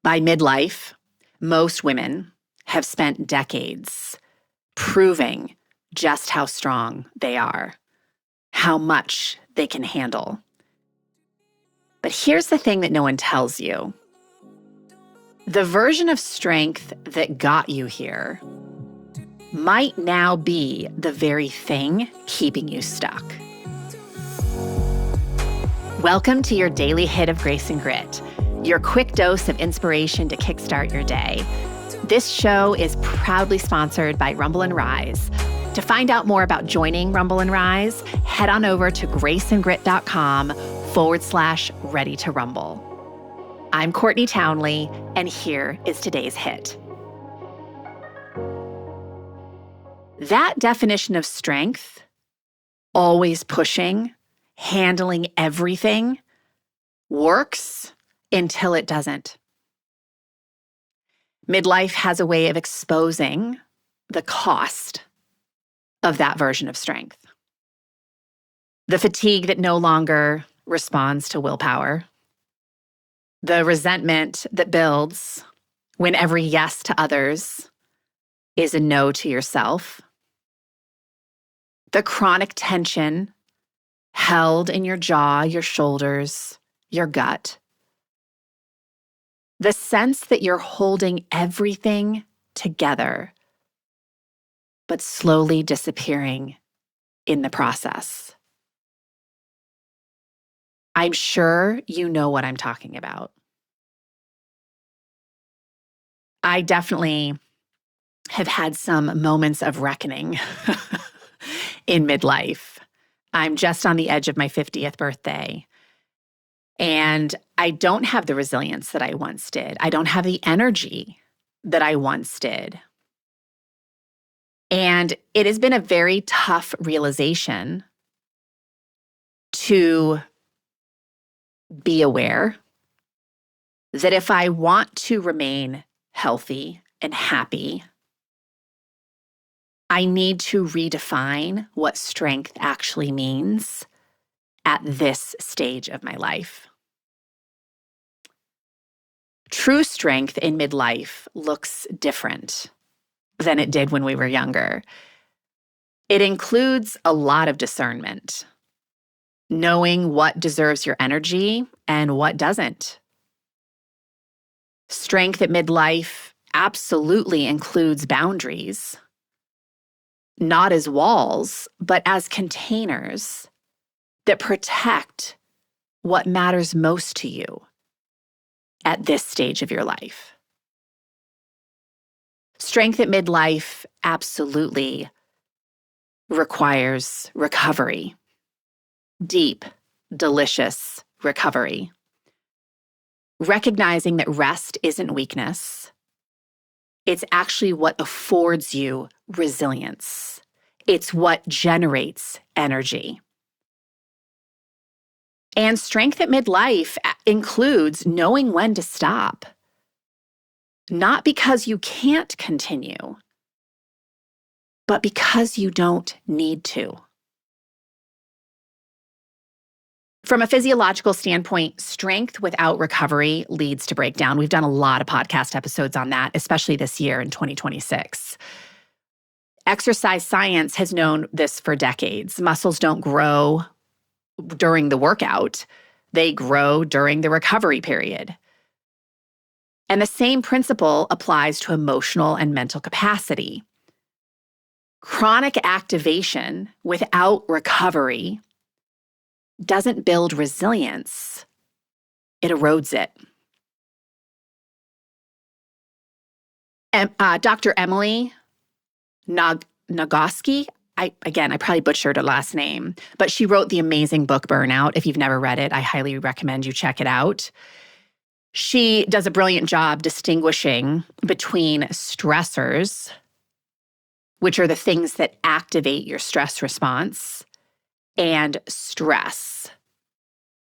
By midlife, most women have spent decades proving just how strong they are, how much they can handle. But here's the thing that no one tells you. The version of strength that got you here might now be the very thing keeping you stuck. Welcome to your daily hit of grace and grit, your quick dose of inspiration to kickstart your day. This show is proudly sponsored by Rumble and Rise. To find out more about joining Rumble and Rise, head on over to graceandgrit.com/ready to rumble. I'm Courtney Townley, and here is today's hit. That definition of strength, always pushing, handling everything, works until it doesn't. Midlife has a way of exposing the cost of that version of strength. The fatigue that no longer responds to willpower. The resentment that builds when every yes to others is a no to yourself. The chronic tension held in your jaw, your shoulders, your gut. The sense that you're holding everything together, but slowly disappearing in the process. I'm sure you know what I'm talking about. I definitely have had some moments of reckoning in midlife. I'm just on the edge of my 50th birthday. And I don't have the resilience that I once did. I don't have the energy that I once did. And it has been a very tough realization to be aware that if I want to remain healthy and happy, I need to redefine what strength actually means at this stage of my life. True strength in midlife looks different than it did when we were younger. It includes a lot of discernment, knowing what deserves your energy and what doesn't. Strength at midlife absolutely includes boundaries, not as walls, but as containers that protect what matters most to you at this stage of your life. Strength at midlife absolutely requires recovery, deep, delicious recovery. Recognizing that rest isn't weakness. It's actually what affords you resilience. It's what generates energy. And strength at midlife includes knowing when to stop. Not because you can't continue, but because you don't need to. From a physiological standpoint, strength without recovery leads to breakdown. We've done a lot of podcast episodes on that, especially this year in 2026. Exercise science has known this for decades. Muscles don't grow during the workout, they grow during the recovery period. And the same principle applies to emotional and mental capacity. Chronic activation without recovery doesn't build resilience, it erodes it. Dr. Emily Nagoski, I probably butchered her last name, but she wrote the amazing book Burnout. If you've never read it, I highly recommend you check it out. She does a brilliant job distinguishing between stressors, which are the things that activate your stress response, and stress,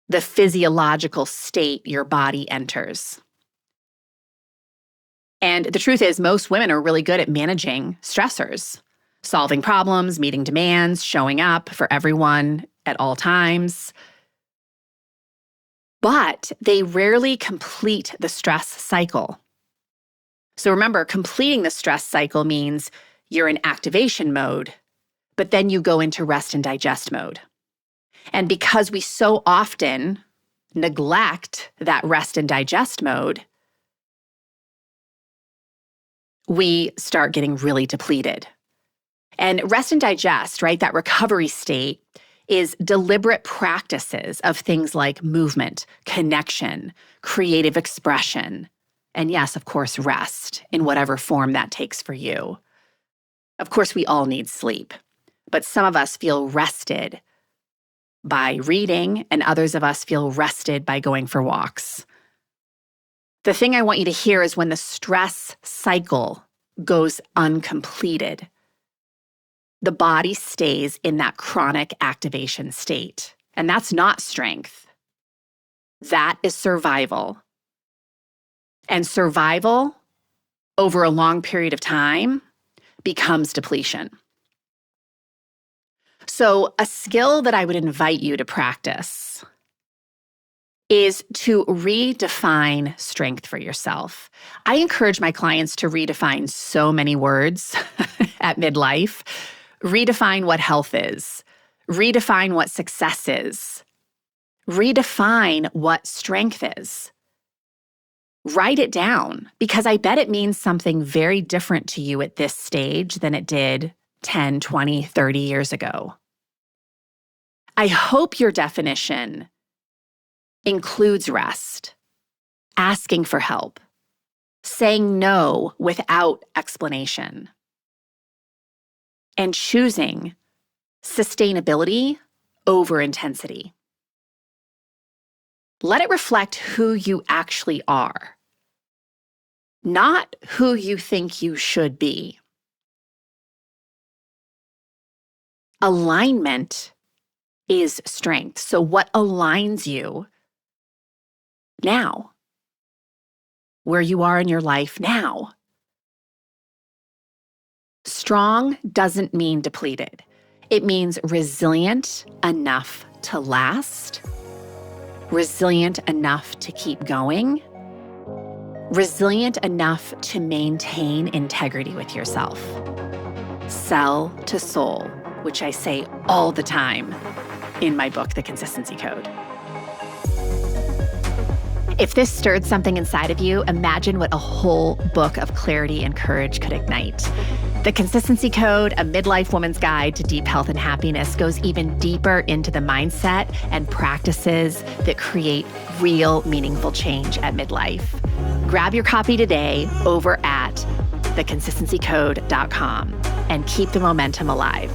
the physiological state your body enters. And the truth is, most women are really good at managing stressors, solving problems, meeting demands, showing up for everyone at all times. but they rarely complete the stress cycle. So remember, completing the stress cycle means you're in activation mode, but then you go into rest and digest mode. And because we so often neglect that rest and digest mode, we start getting really depleted. And rest and digest, right, that recovery state is deliberate practices of things like movement, connection, creative expression, and yes, of course, rest in whatever form that takes for you. Of course, we all need sleep, but some of us feel rested by reading, and others of us feel rested by going for walks. The thing I want you to hear is when the stress cycle goes uncompleted, the body stays in that chronic activation state. And that's not strength. That is survival. And survival over a long period of time becomes depletion. So a skill that I would invite you to practice is to redefine strength for yourself. I encourage my clients to redefine so many words at midlife. Redefine what health is. Redefine what success is. Redefine what strength is. Write it down, because I bet it means something very different to you at this stage than it did 10, 20, 30 years ago. I hope your definition includes rest, asking for help, saying no without explanation, and choosing sustainability over intensity. Let it reflect who you actually are, not who you think you should be. Alignment is strength. So what aligns you now? Where you are in your life now? Strong doesn't mean depleted. It means resilient enough to last, resilient enough to keep going, resilient enough to maintain integrity with yourself. Cell to soul, which I say all the time in my book, The Consistency Code. If this stirred something inside of you, imagine what a whole book of clarity and courage could ignite. The Consistency Code, a midlife woman's guide to deep health and happiness, goes even deeper into the mindset and practices that create real, meaningful change at midlife. Grab your copy today over at theconsistencycode.com and keep the momentum alive.